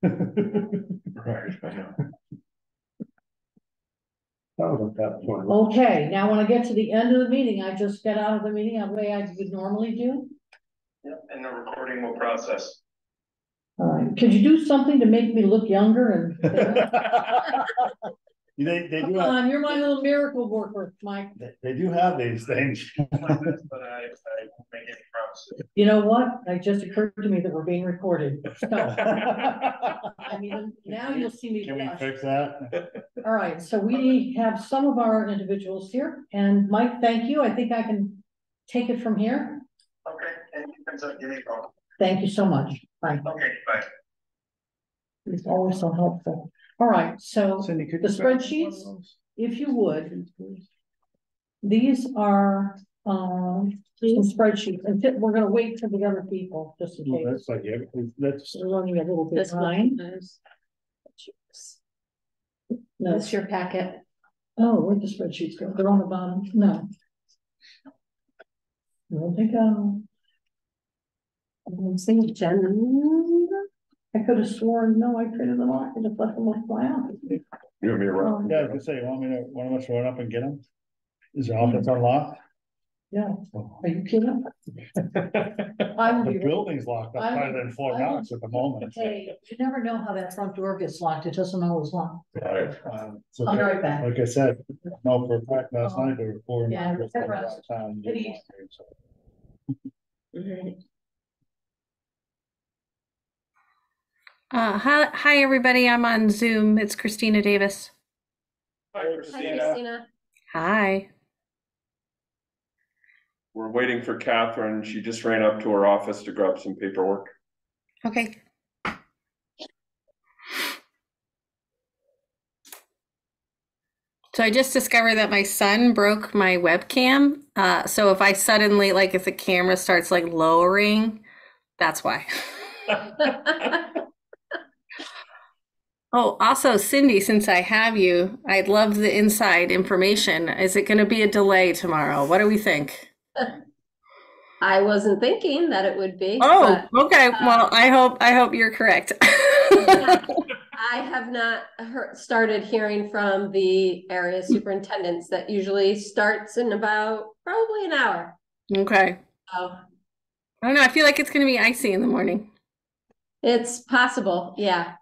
Right, I know. That was at that point. Okay, now when I get to the end of the meeting, I just get out of the meeting the way I would normally do. Yep, and the recording will process. All right, could you do something to make me look younger and? They Come do on, you're my little miracle worker, Mike. they do have these things. Like this, but I won't make any promises. You know what? It just occurred to me that we're being recorded. So, I mean, now you'll see me. Can we blush. fix that? All right, so we have some of our individuals here, and Mike, thank you. I think I can take it from here. Okay, and you can give me a call. Thank you so much. Bye. Okay, bye. It's always so helpful. All right, so Cindy, could the you grab spreadsheets, one of those? if you would, these are some spreadsheets, and we're going to wait for the other people just in Well, case. that's like that's We're running a little bit This behind. one is. No. That's your packet. Oh, where'd the spreadsheets go? They're on the bottom. No. Where'd they go? I'm seeing Jen. I could have sworn, no, I printed them off. I just left them on my office. You want me around? Yeah, I was gonna say, you want me to, one of us run up and get them? Is your office unlocked? Yeah. Oh. Are you kidding? The building's locked up tighter than Fort Knox at the moment. Hey, you never know how that front door gets locked. It doesn't always lock. Right. So I'll be right back. like I said, no, for a fact, last night they were pouring. Yeah, out of town. Hi everybody, I'm on Zoom. It's Christina Davis. Hi, Christina. Hi, Christina. Hi. We're waiting for Catherine. She just ran up to her office to grab some paperwork. Okay. So I just discovered that my son broke my webcam. So if I suddenly, like if the camera starts like lowering, that's why. Oh, also, Cindy, since I have you, I'd love the inside information. Is it going to be a delay tomorrow? What do we think? I wasn't thinking that it would be. Oh, but, okay. Well, I hope you're correct. I have not started hearing from the area superintendents. That usually starts in about probably an hour. Okay. So I don't know. I feel like it's going to be icy in the morning. it's possible. Yeah.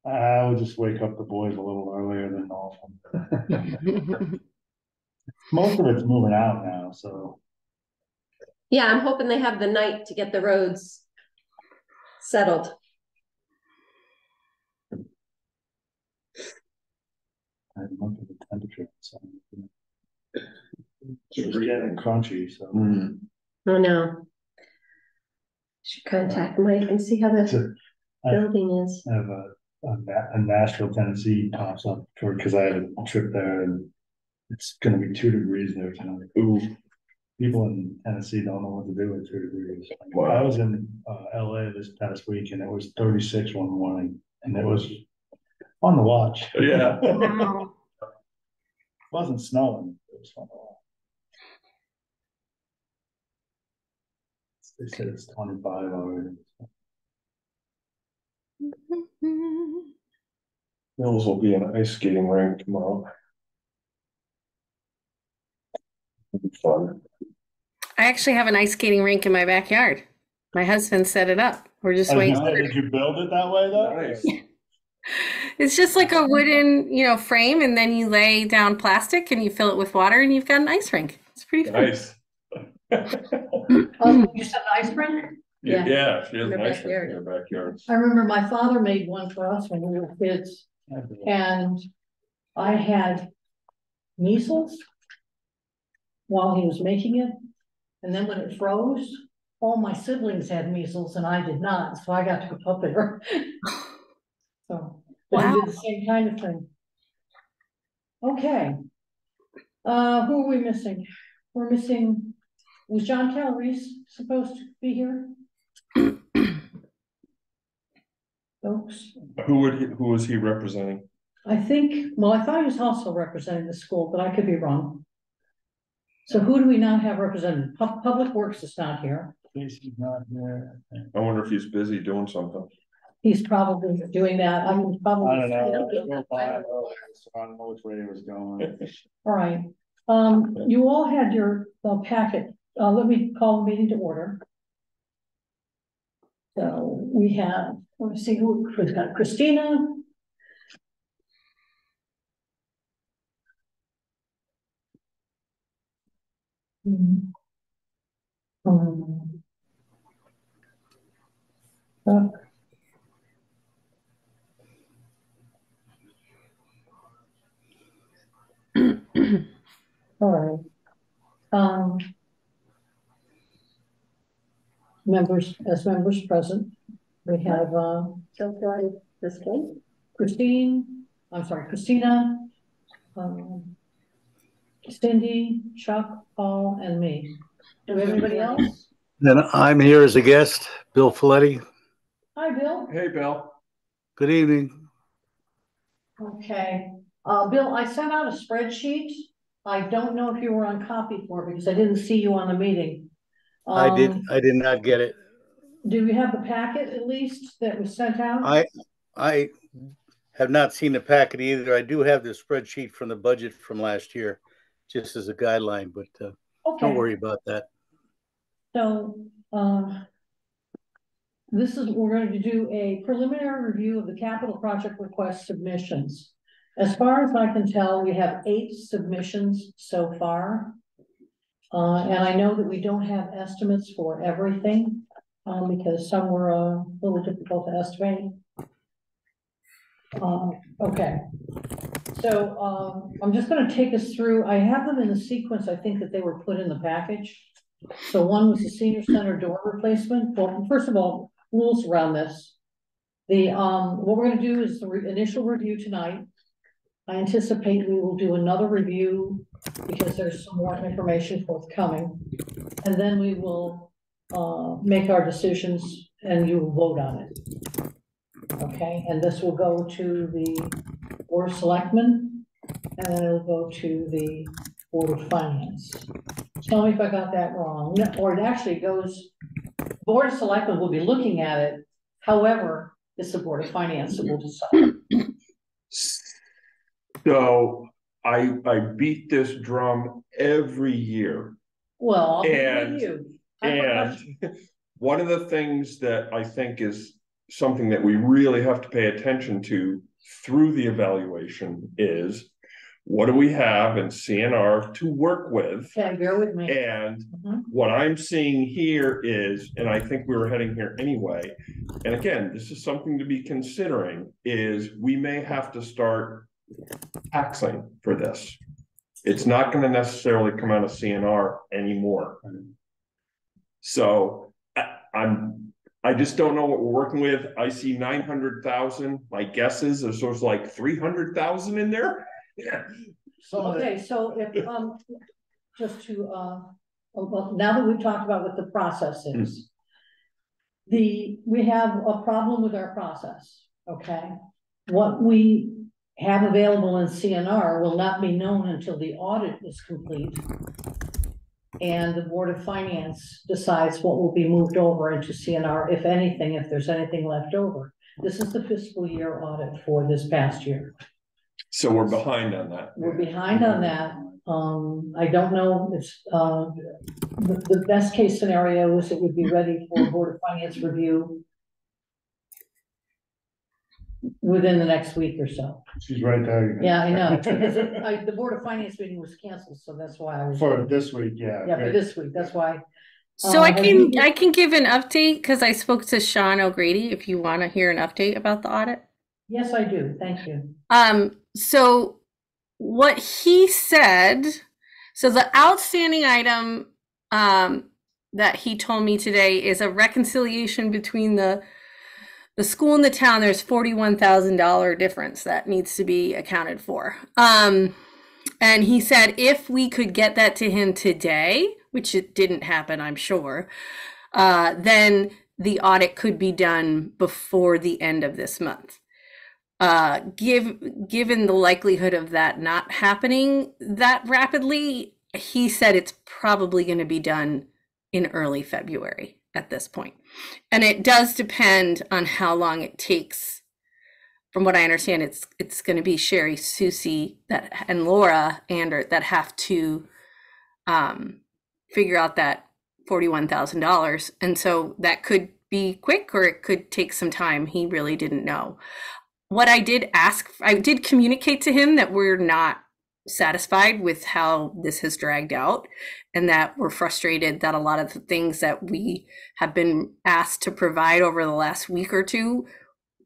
I would just wake up the boys a little earlier than normal. Most of it's moving out now, so. Yeah, I'm hoping they have the night to get the roads settled. I haven't looked at the temperature. So. It's getting crunchy, so. Oh no. Should contact Mike and see how the building is. I have a Nashville, Tennessee pops up because I had a trip there and it's going to be 2 degrees there tonight. Ooh. People in Tennessee don't know what to do with 2 degrees. Wow. I was in LA this past week and it was 36 one morning and it was fun to watch. Yeah. It wasn't snowing. It was fun to watch. They said it's 25 already. Mills will be an ice skating rink tomorrow. It'll be fun. I actually have an ice skating rink in my backyard. My husband set it up. We're just waiting. Did you build it that way though? Nice. It's just like a wooden, frame, and then you lay down plastic and you fill it with water and you've got an ice rink. It's pretty fun. Nice. Oh, you said an ice rink? Yeah, she has an ice rink in her backyard. I remember my father made one for us when we were kids, and I had measles while he was making it, and then when it froze, all my siblings had measles and I did not, so I got to go up there. So, but he did the same kind of thing. Okay, who are we missing? We're missing. Was John Calabrese supposed to be here? Folks. Who was he representing? I think, well, I thought he was also representing the school, but I could be wrong. So who do we not have represented? Public Works is not here. Casey's not here. I wonder if he's busy doing something. he's probably doing that. I'm probably. I don't know. I drove by it earlier, so I don't know which way it was going. All right, you all had your packet, let me call the meeting to order. So we have, let me see who, we've got Christina. Uh, All right. Members, as members present, we have, So do I this way? Christina, Cindy, Chuck, Paul, and me. Do we have anybody else? And I'm here as a guest, Bill Folletti. Hi, Bill. Hey, Bill. Good evening. Okay, Bill, I sent out a spreadsheet. I don't know if you were on copy for it because I didn't see you on the meeting. I did not get it. Do we have the packet at least that was sent out? I have not seen the packet either. I do have the spreadsheet from the budget from last year, just as a guideline, but Okay. don't worry about that. So, we're going to do a preliminary review of the capital project request submissions. As far as I can tell, we have 8 submissions so far. And I know that we don't have estimates for everything, because some were a little difficult to estimate. Okay. So, I'm just going to take us through, I have them in the sequence, I think that they were put in the package. So one was the senior center door replacement. Well, first of all, rules around this. What we're going to do is the initial review tonight. I anticipate we will do another review because there's some more information forthcoming. And then we will make our decisions and you will vote on it. Okay, and this will go to the Board of Selectmen and then it'll go to the Board of Finance. Tell me if I got that wrong. No, or it actually goes, Board of Selectmen will be looking at it. However, it's the Board of Finance that will decide. So I beat this drum every year. Well, I'll And- give you. And one of the things that I think is something that we really have to pay attention to through the evaluation is what do we have in CNR to work with? Okay, bear with me. And what I'm seeing here is, and I think we were heading here anyway, and again, this is something to be considering, is we may have to start taxing for this. It's not going to necessarily come out of CNR anymore. So I just don't know what we're working with. I see 900,000. My guess is there's like 300,000 in there. Yeah. Okay, so if just to well, now that we've talked about what the process is, we have a problem with our process. Okay, what we have available in CNR will not be known until the audit is complete. And the Board of Finance decides what will be moved over into CNR, if anything, if there's anything left over. This is the fiscal year audit for this past year. So we're behind on that. We're behind on that. I don't know, it's, the best case scenario is it would be ready for Board of Finance review within the next week or so. She's right there. Yeah, I know, because the Board of Finance meeting was canceled, so that's why I was. For this week, yeah. Yeah, for this week, that's why. So I can give an update because I spoke to Sean O'Grady if you want to hear an update about the audit. Yes, I do, thank you. So what he said, so the outstanding item that he told me today is a reconciliation between the school and the town. There's $41,000 difference that needs to be accounted for. And he said if we could get that to him today, which it didn't happen, I'm sure, then the audit could be done before the end of this month. Given the likelihood of that not happening that rapidly, he said it's probably going to be done in early February. at this point. And it does depend on how long it takes. From what I understand, it's going to be Sherry, Susie, and Laura Ander that have to figure out that $41,000. And so that could be quick or it could take some time. He really didn't know. What I did communicate to him that we're not satisfied with how this has dragged out and that we're frustrated that a lot of the things that we have been asked to provide over the last week or two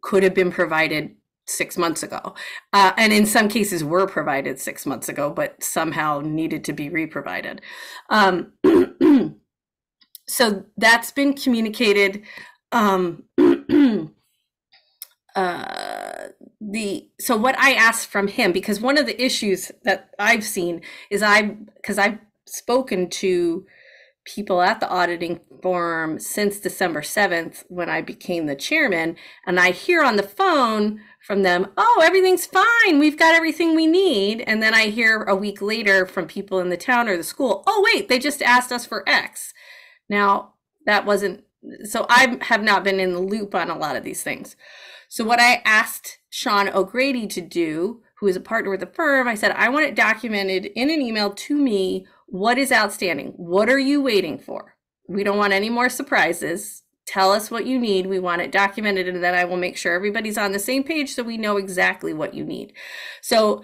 could have been provided 6 months ago. And in some cases were provided 6 months ago, but somehow needed to be re-provided. So that's been communicated. So what I asked from him, because one of the issues that I've seen is because I've spoken to people at the auditing forum since December 7th when I became the chairman, and I hear on the phone from them, oh, everything's fine, we've got everything we need. And then I hear a week later from people in the town or the school, oh wait, they just asked us for X. Now that wasn't, so I have not been in the loop on a lot of these things. So what I asked Sean O'Grady to do, who is a partner with the firm, I said, I want it documented in an email to me. What is outstanding? What are you waiting for? We don't want any more surprises. Tell us what you need. We want it documented, and then I will make sure everybody's on the same page so we know exactly what you need. So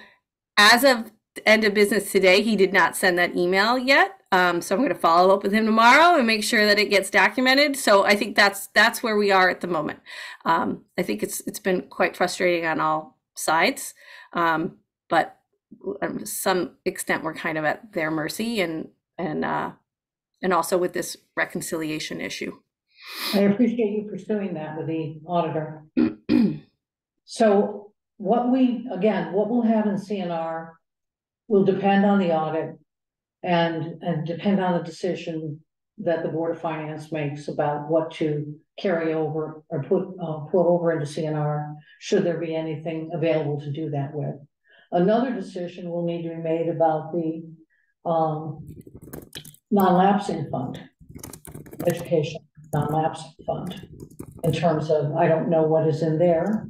as of the end of business today, he did not send that email yet. So I'm going to follow up with him tomorrow and make sure that it gets documented. So I think that's where we are at the moment. I think it's been quite frustrating on all sides, but to some extent we're kind of at their mercy, and also with this reconciliation issue. I appreciate you pursuing that with the auditor. So what we'll have in CNR will depend on the audit and depend on the decision that the Board of Finance makes about what to carry over or put over into CNR, should there be anything available to do that with. Another decision will need to be made about the non-lapsing fund, education non-lapsing fund, in terms of, I don't know what is in there.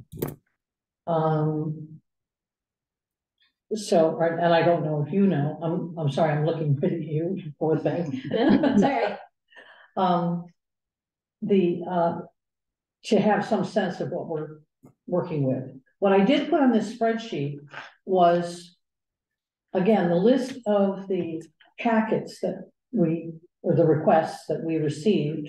So, and I don't know if you know, I'm sorry, I'm looking at you, poor thing. Sorry. To have some sense of what we're working with. What I did put on this spreadsheet was, again, the list of the packets that or the requests that we received,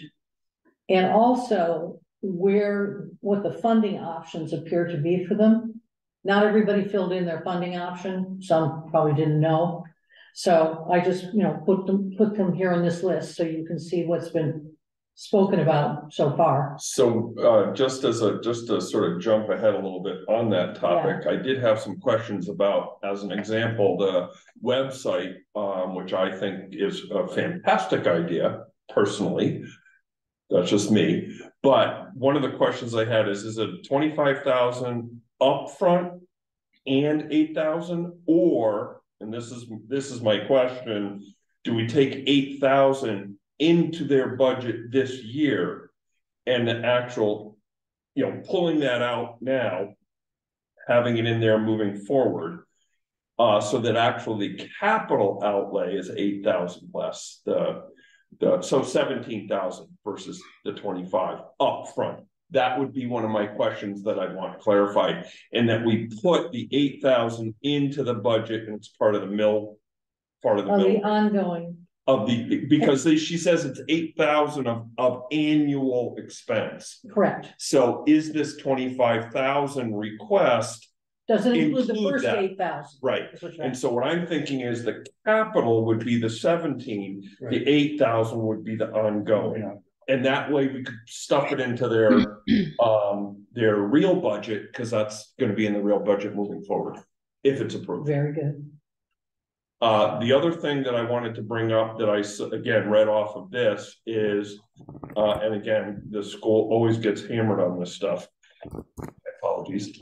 and also what the funding options appear to be for them. Not everybody filled in their funding option. Some probably didn't know. So I just, put them here on this list so you can see what's been spoken about so far. So just to sort of jump ahead a little bit on that topic, I did have some questions about, as an example, the website, which I think is a fantastic idea, personally. That's just me. But one of the questions I had is it 25,000 upfront and 8,000, or, and this is my question, do we take 8,000 into their budget this year, and the actual, pulling that out now, having it in there moving forward, so that actually the capital outlay is 8,000 less, so 17,000 versus the 25 up front. That would be one of my questions that I want clarified, and that we put the 8,000 into the budget, and it's part of the mill, the ongoing because she says it's 8,000 of annual expense. Correct. So is this 25,000 request? Does it include the first 8,000? Right. And so what I'm thinking is the capital would be the 17, right. The 8,000 would be the ongoing. Yeah. And that way we could stuff it into their real budget, because that's going to be in the real budget moving forward, if it's approved. Very good. The other thing that I wanted to bring up that I, again, read off of this is, and again, the school always gets hammered on this stuff. Apologies.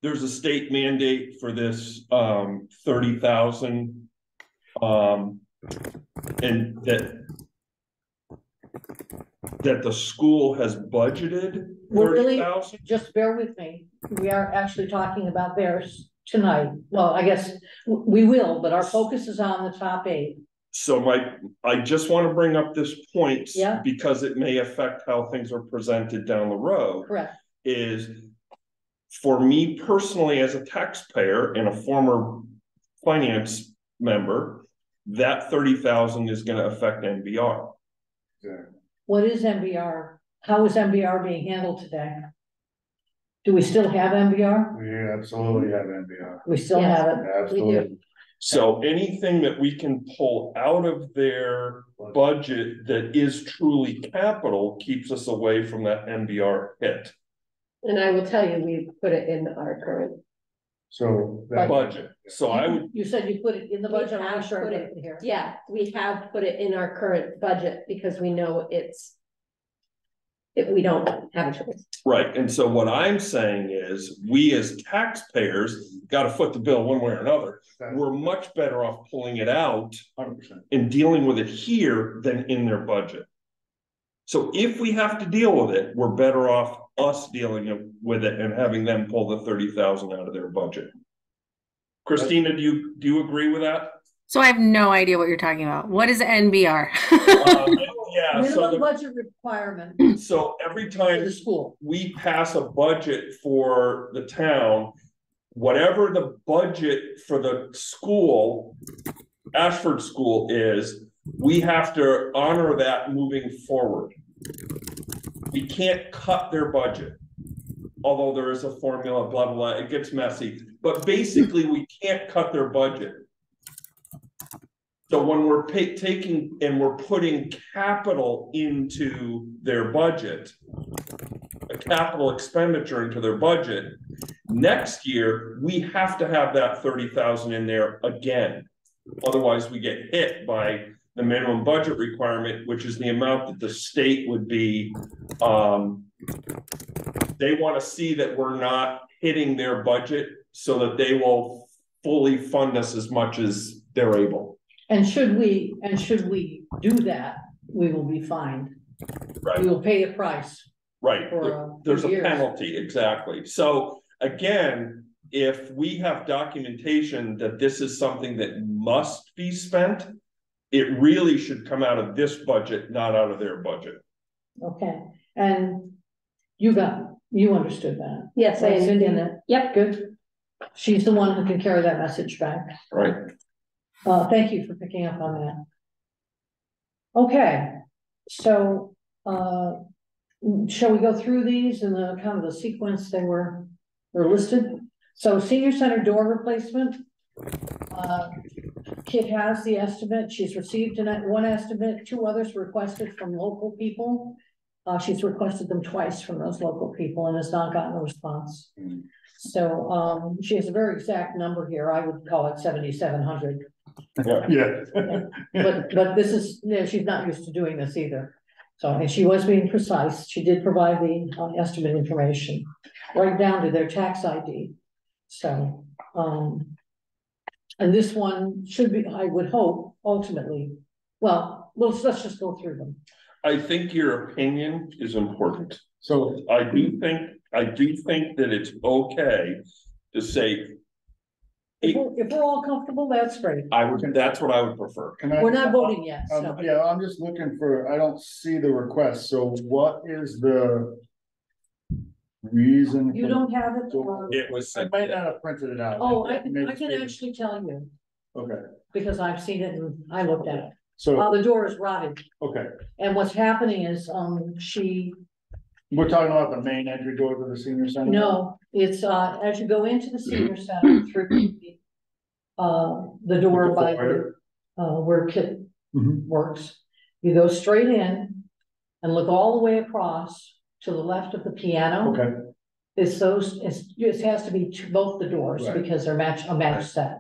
There's a state mandate for this 30,000, and that that the school has budgeted We're really, 30,000? just bear with me, we are actually talking about theirs tonight. Well, I guess we will, but our focus is on the top 8. So I just want to bring up this point Yeah. because it may affect how things are presented down the road. Correct. Is for me personally as a taxpayer and a former finance member, that 30,000 is going to affect NBR. What is MBR? How is MBR being handled today? Do we still have MBR? We absolutely have NBR. We still Yes, have it. Absolutely. So anything that we can pull out of their budget that is truly capital keeps us away from that NBR hit. And I will tell you, we put it in our current. So that Budget. So I would, You said you put it in the We budget, I'm have not sure I put put it- it here. Yeah, we have put it in our current budget because we know we don't have a choice. right. And so what I'm saying is we as taxpayers got to foot the bill one way or another. We're much better off pulling it out 100%. and dealing with it here than in their budget. So if we have to deal with it, we're better off us dealing with it and having them pull the 30,000 out of their budget. Christina, do you agree with that? So I have no idea what you're talking about. What is NBR? Yeah, Minimum budget requirement so every for time the school. we pass a budget for the town, whatever the budget for the school, Ashford School is, we have to honor that moving forward. We can't cut their budget. Although there is a formula, blah, blah, blah, it gets messy, but basically we can't cut their budget. So when we're taking and we're putting capital into their budget, a capital expenditure into their budget, next year, we have to have that 30,000 in there again. Otherwise we get hit by the minimum budget requirement, which is the amount that the state would be, they want to see that we're not hitting their budget so that they will fully fund us as much as they're able. And should we do that, we will be fined. Right. We will pay a price. Right. For, There's a years. penalty, exactly. So again, if we have documentation that this is something that must be spent, it really should come out of this budget, not out of their budget. Okay, and you understood that. Yes, I Right, Cindy? understand that. Yep. Good. She's the one who can carry that message back. Right. Thank you for picking up on that. Okay, so, shall we go through these in the kind of the sequence they're listed? So senior center door replacement. Kit has the estimate. She's received one estimate, 2 others requested from local people. She's requested them twice from those local people and has not gotten a response. So she has a very exact number here. I would call it 7,700. Yeah. But this is, she's not used to doing this either. So, and she was being precise. She did provide the estimate information right down to their tax ID. So, and this one should be, I would hope, ultimately, well, let's just go through them. I think your opinion is important. So I do think that it's okay to say. If we're all comfortable, that's great. That's what I would prefer. can I? We're not voting yet, so. Yeah, I'm just looking for, I don't see the request. So what is the reason? You don't have it? It was. I might not have printed it out. Oh, I Maybe can it's- actually tell you, Okay, because I've seen it and I looked at it. so, The door is rotted, okay, and what's happening is, we're talking about the main entry door to the senior center? no, it's, as you go into the senior center through the door by the, where Kit Mhm. works, you go straight in and look all the way across to the left of the piano. Okay, It has to be to both the doors Right. because they're a match set.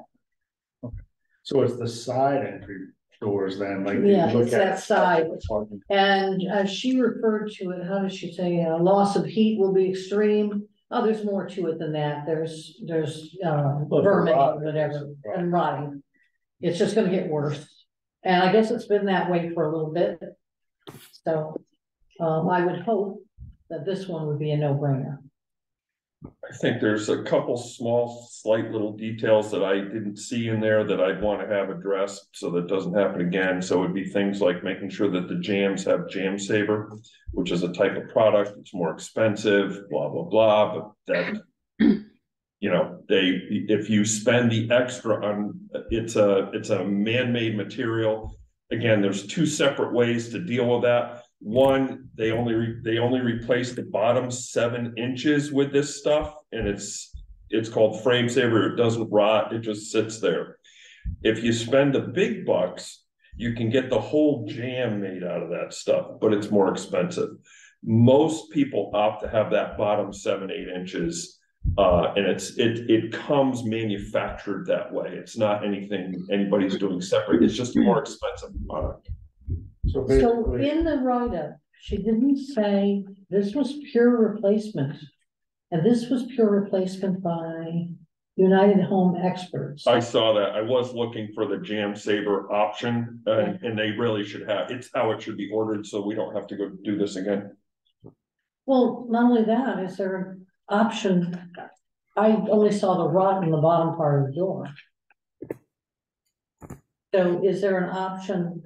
so it's the side entry doors then, like. you Yeah, look it's at that side. Parking. And she referred to it, how does she say, loss of heat will be extreme. Oh, there's more to it than that. There's vermin or whatever and rotting. It's just gonna get worse. And I guess it's been that way for a little bit. So I would hope that this one would be a no-brainer. I think there's a couple small, slight little details that I didn't see in there that I'd want to have addressed so that doesn't happen again. So it'd be things like making sure that the jams have Jam Saver, which is a type of product. It's more expensive, blah, blah, blah, but that, you know, if you spend the extra on, it's a man-made material. Again, there's two separate ways to deal with that. One, they only replace the bottom 7 inches with this stuff, and it's called Frame Saver. It doesn't rot, it just sits there. If you spend the big bucks, you can get the whole jam made out of that stuff, but it's more expensive. Most people opt to have that bottom 7-8 inches, and it comes manufactured that way. It's not anything anybody's doing separate. It's just a more expensive product. So in the write-up, she didn't say this was pure replacement, and this was pure replacement by United Home Experts. I saw that. I was looking for the Jam Saver option, and they really should have. It's how it should be ordered, so we don't have to go do this again. Well, not only that, is there an option? I only saw the rot in the bottom part of the door. So is there an option?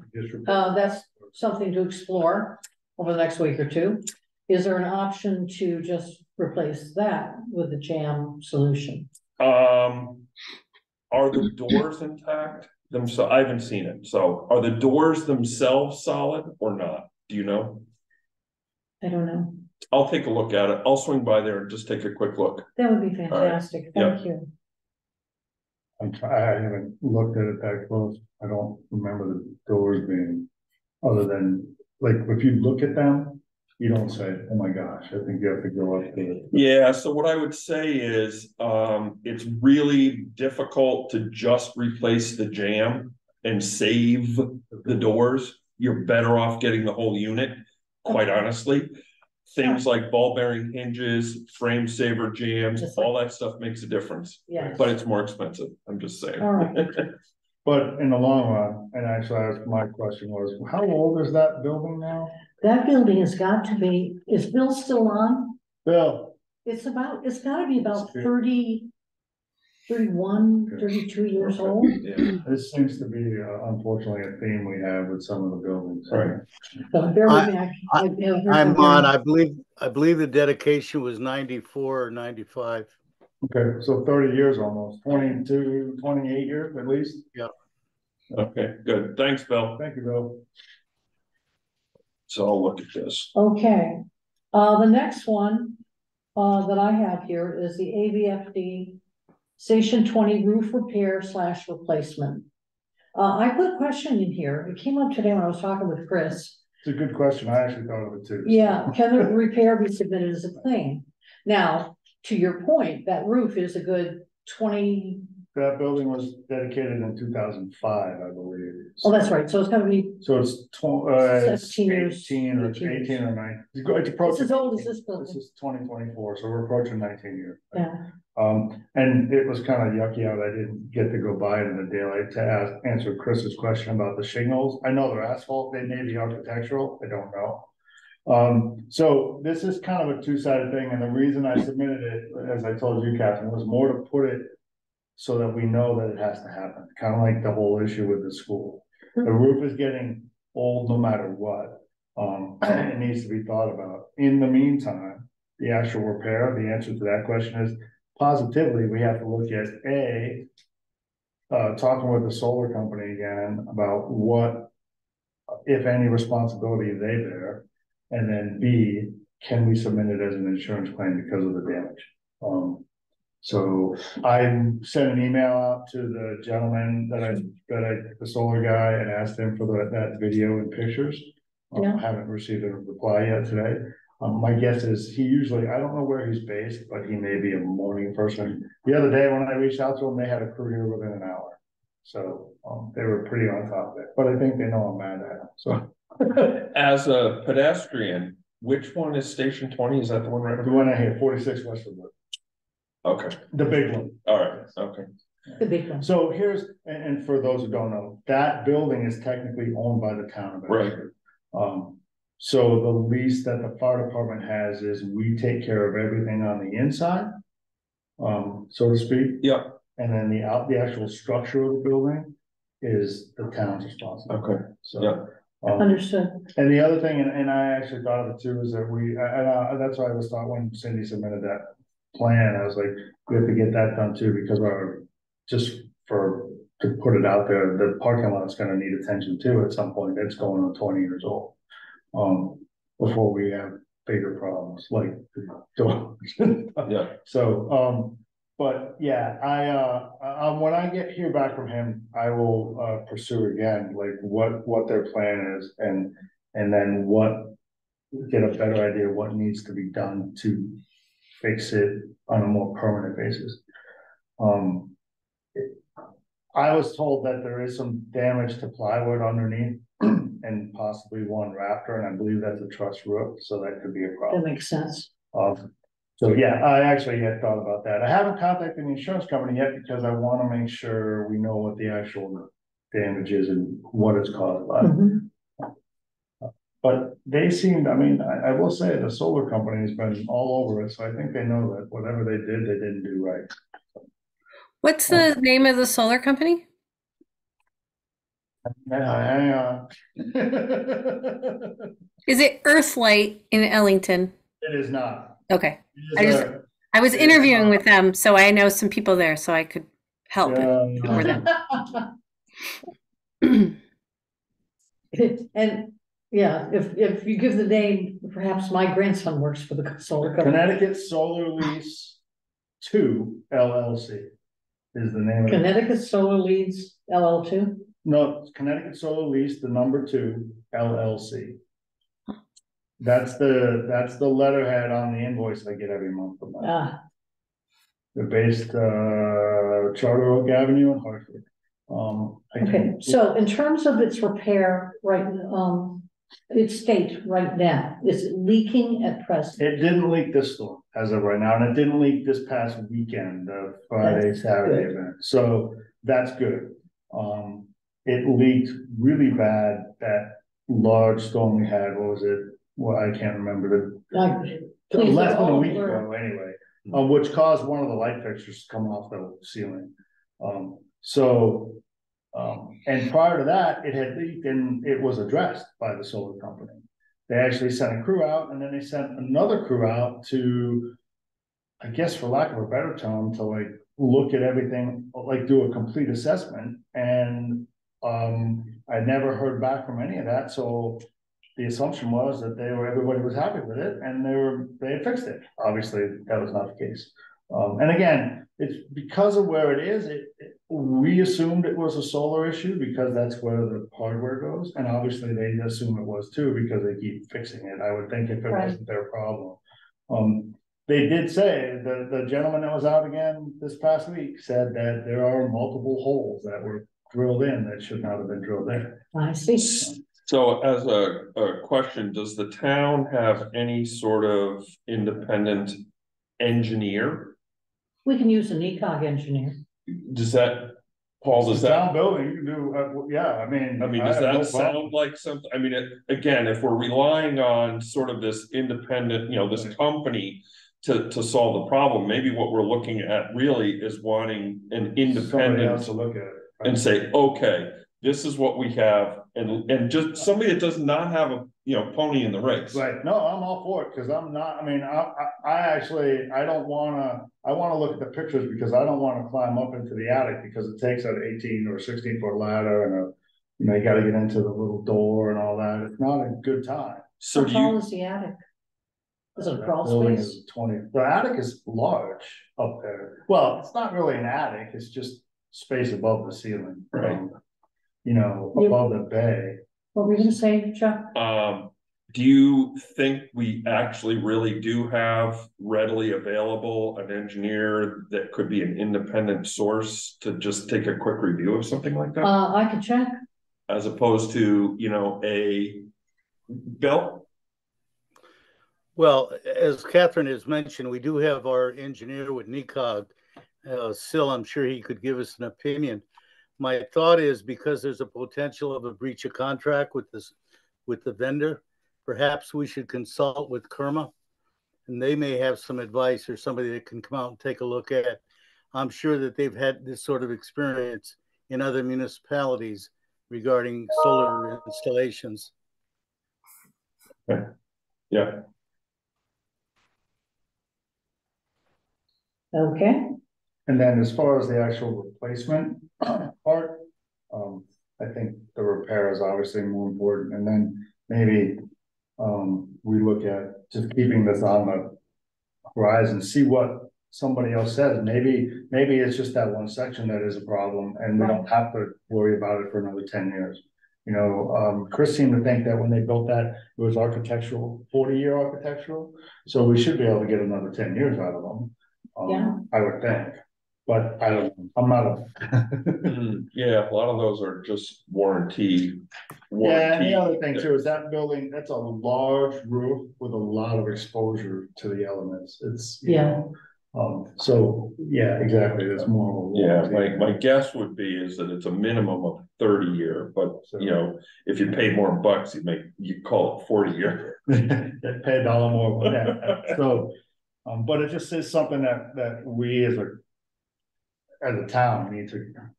That's something to explore over the next week or two. Is there an option to just replace that with the jam solution? Are the doors intact themselves? I haven't seen it. So are the doors themselves solid or not? Do you know? I don't know. I'll take a look at it. I'll swing by there and just take a quick look. That would be fantastic. Right. Thank you. I haven't looked at it that close. I don't remember the doors being, other than, like, if you look at them, you don't say, oh my gosh, I think you have to go up to it. Yeah, so what I would say is it's really difficult to just replace the jam and save the doors. You're better off getting the whole unit, quite honestly. Things like ball bearing hinges, frame saver jams, all that stuff makes a difference. Yes. But it's more expensive. I'm just saying. All right. But in the long run, and actually my question was, how old is that building now? That building has got to be, is Bill still on? Bill. It's got to be about 30, 31, 32 years old. Yeah. This seems to be, unfortunately, a theme we have with some of the buildings. Right. So bear with me. I'm on. I believe the dedication was 94 or 95. Okay, so 30 years almost, 22, 28 years at least. Yeah. Okay, good. Thanks, Bill. Thank you, Bill. So I'll look at this. Okay. The next one that I have here is the AVFD Station 20 roof repair / replacement. I put a question in here. It came up today when I was talking with Chris. It's a good question. I actually thought of it too. Yeah, can the repair be submitted as a claim? Now, to your point, that roof is a good 20. That building was dedicated in 2005, I believe. Oh, that's right. So it's gotta be, So it's 17 years. 18 or 19. It's approaching. It's as old as this building. This is 2024, so we're approaching 19 years. Yeah. And it was kind of yucky out. I didn't get to go by it in the daylight to answer Chris's question about the shingles. I know they're asphalt. They may be architectural. I don't know. So this is kind of a two-sided thing, and the reason I submitted it, as I told you, Captain, was more to put it so that we know that it has to happen. Kind of like the whole issue with the school. The roof is getting old no matter what. It needs to be thought about. In the meantime, the actual repair, the answer to that question is positively, we have to look at talking with the solar company again about what, if any, responsibility they bear. And then B, can we submit it as an insurance claim because of the damage? So I sent an email out to the gentleman the solar guy, and asked him for that video and pictures. Yeah. I haven't received a reply yet today. My guess is he usually, I don't know where he's based, but he may be a morning person. The other day when I reached out to him, they had a crew here within an hour. So they were pretty on top of it, but I think they know I'm mad at him. So As a pedestrian, which one is Station 20? Is that the one right over the one I hit, 46 Westwood Road. Okay. The big one. All right. Okay. The big one. So here's, and for those who don't know, that building is technically owned by the town of Ashford. So the lease that the fire department has is we take care of everything on the inside, so to speak. Yeah, And then the actual structure of the building is the town's responsibility. okay, So, yeah. Understood. And the other thing, and I actually thought of it too, is that that's why I was thought when Cindy submitted that plan, I was like, we have to get that done too, because to put it out there, the parking lot's gonna need attention too at some point. It's going on 20 years old. Before we have bigger problems like doors. Yeah. So, but yeah, when I hear back from him, I will pursue again, like what their plan is, and then get a better idea of what needs to be done to fix it on a more permanent basis. I was told that there is some damage to plywood underneath and possibly one rafter, and I believe that's a truss roof, so that could be a That problem. makes sense. So yeah, I actually had thought about that. I haven't contacted the insurance company yet because I want to make sure we know what the actual damage is and what it's caused by. Mhm. But they seemed, I mean, I will say the solar company has been all over it, so I think they know that whatever they did, they didn't do right. What's the name of the solar company? Hang on. Is it Earthlight in Ellington? It is not. Okay. It is I was it is interviewing not. with them, so I know some people there, so I could help for them. And yeah, if you give the name, perhaps my grandson works for the solar company. Connecticut Solar Lease 2 LLC is the name of it. Connecticut Solar Leads LL2. No, Connecticut Solar Lease, the number 2 LLC. That's the letterhead on the invoice I get every month from them. Ah, They're based Charter Oak Avenue in Hartford. okay, so in terms of its repair, right, its state right now, is it leaking at present? It didn't leak this storm as of right now, and it didn't leak this past weekend, the Friday, That's Saturday good. event. So that's good. It leaked really bad that large storm we had. What was it? Well, I can't remember Please, less than a all week blur. ago anyway, which caused one of the light fixtures to come off the ceiling. And prior to that, it had leaked and it was addressed by the solar company. They actually sent a crew out, and then they sent another crew out to, I guess for lack of a better term, to like look at everything, like do a complete assessment. And I never heard back from any of that. So the assumption was that everybody was happy with it and they had fixed it. Obviously, that was not the case. And again, it's because of where it is, we assumed it was a solar issue because that's where the hardware goes. And obviously they assume it was too, because they keep fixing it. I would think if it wasn't their problem. They did say the gentleman that was out again this past week said that there are multiple holes that were drilled in that should not have been drilled in. I see. So as a question, does the town have any sort of independent engineer? We can use an ECOG engineer. Does that, Paul, does that? Town building, you can do, yeah, I mean. Does that sound like something, I mean, again, if we're relying on sort of this independent, this company to solve the problem, maybe what we're looking at really is wanting an independent to look at it. Right? And say, okay, this is what we have, and just somebody that does not have a pony in the race. Right. No, I'm all for it because I'm not. I mean, I don't want to. I want to look at the pictures because I don't want to climb up into the attic because it takes an 18 or 16-foot ladder and you got to get into the little door and all that. It's not a good time. So how tall is the attic? Is it a crawl space? Is 20. The attic is large up there. Well, it's not really an attic. It's just space above the ceiling. Right. Above the bay. What were you gonna say, Chuck? Do you think we actually really do have readily available an engineer that could be an independent source to just take a quick review of something like that? I could check. As opposed to, a Bill? Well, as Catherine has mentioned, we do have our engineer with NECOG. Still, I'm sure he could give us an opinion. My thought is because there's a potential of a breach of contract with the vendor, perhaps we should consult with Kerma, and they may have some advice or somebody that can come out and take a look at. I'm sure that they've had this sort of experience in other municipalities regarding solar installations. Yeah, Okay, And then as far as the actual replacement part, I think the repair is obviously more important, and then maybe we look at just keeping this on the horizon, see what somebody else says. Maybe it's just that one section that is a problem, and we don't have to worry about it for another 10 years. You know, Chris seemed to think that when they built that, it was architectural, 40-year architectural, so we should be able to get another 10 years out of them. Yeah. I would think, but I don't, I'm not a. yeah, a lot of those are just warranty. Yeah, and the other thing too is that building, that's a large roof with a lot of exposure to the elements. It's, you know, so yeah, exactly. That's more. Yeah, my guess would be is that it's a minimum of 30-year, but you know, if you pay more bucks, you call it 40-year. Pay a dollar more. Yeah. So, but it just is something that we as a town need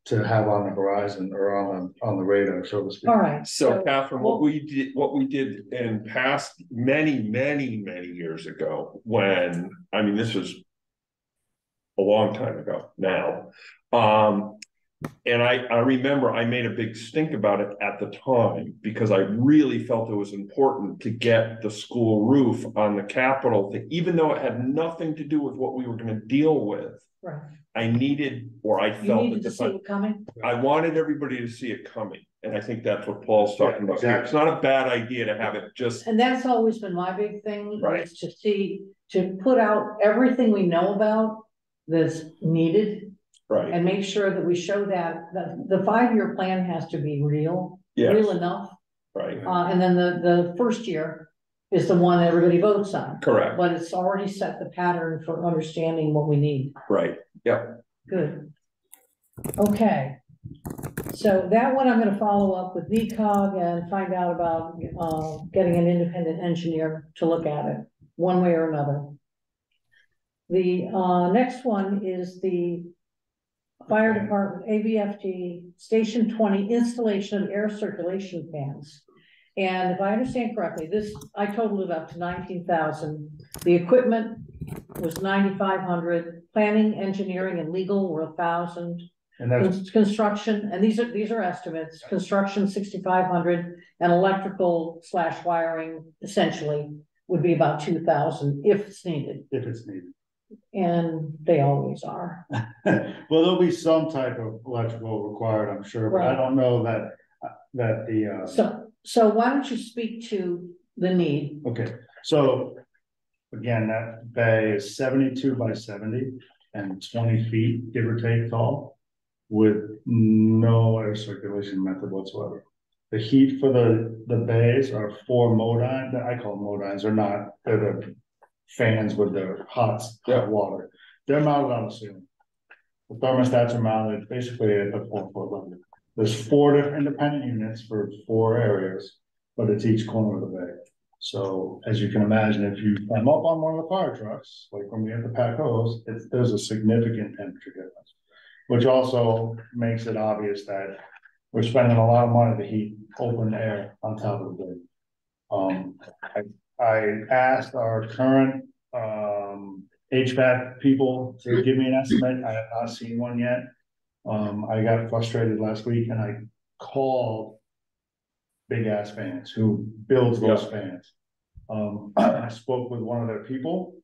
to have on the horizon or on the radar, so to speak. all right. So Catherine, what we did in past many years ago, when, I mean, this was a long time ago now. And I remember I made a big stink about it at the time because I really felt it was important to get the school roof on the Capitol thing, even though it had nothing to do with what we were going to deal with. Right. I needed, or I You felt needed to see it coming. I wanted everybody to see it coming. And I think that's what Paul's talking about here. Exactly. It's not a bad idea to have it just. And that's always been my big thing, Right. is to put out everything we know about that's needed. Right. And make sure that we show that the 5-year plan has to be real, real enough. Right. And then the first year is the one everybody votes on. Correct. But it's already set the pattern for understanding what we need. Right. Yeah. Good. Okay. So that one I'm gonna follow up with VCOG and find out about getting an independent engineer to look at it, one way or another. The next one is the Fire Department AVFT Station 20 installation of air circulation fans. And if I understand correctly, I totaled it up to 19,000. The equipment was 9,500. Planning, engineering, and legal were 1,000. And that's construction, and these are estimates. Construction 6,500, and electrical / wiring essentially would be about 2,000 if it's needed. if it's needed. And they always are. Well, there'll be some type of electrical required, I'm sure, but I don't know that the. So why don't you speak to the need? Okay, so again, that bay is 72 by 70 and 20 feet, give or take tall, with no air circulation method whatsoever. The heat for the bays are 4 Modine, I call them Modines, they're the fans with the hot water. They're mounted on the ceiling. The thermostats are mounted basically at the 4-foot level. There's 4 different independent units for 4 areas, but it's each corner of the bay. So as you can imagine, if you climb up on one of the fire trucks, like when we have the pack hose, there's a significant temperature difference, which also makes it obvious that we're spending a lot of money to heat open air on top of the bay. I asked our current HVAC people to give me an estimate. I have not seen one yet. I got frustrated last week and I called Big Ass Fans, who builds those fans. I spoke with one of their people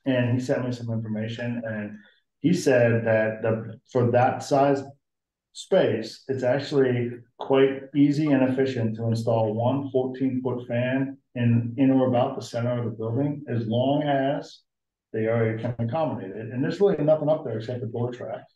and he sent me some information, and he said that for that size space, it's actually quite easy and efficient to install one 14-foot fan in or about the center of the building, as long as the area can accommodate it. And there's really nothing up there except the door tracks.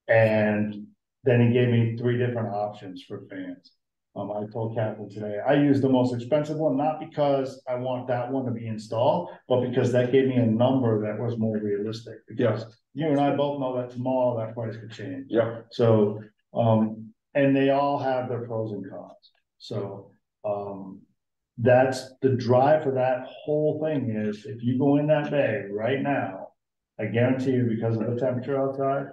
And then he gave me 3 different options for fans. I told Catherine today, I used the most expensive one, not because I want that one to be installed, but because that gave me a number that was more realistic. Because you and I both know that tomorrow that price could change. Yeah. So, and they all have their pros and cons. So, That's the drive for that whole thing is, if you go in that bay right now, I guarantee you, because of the temperature outside,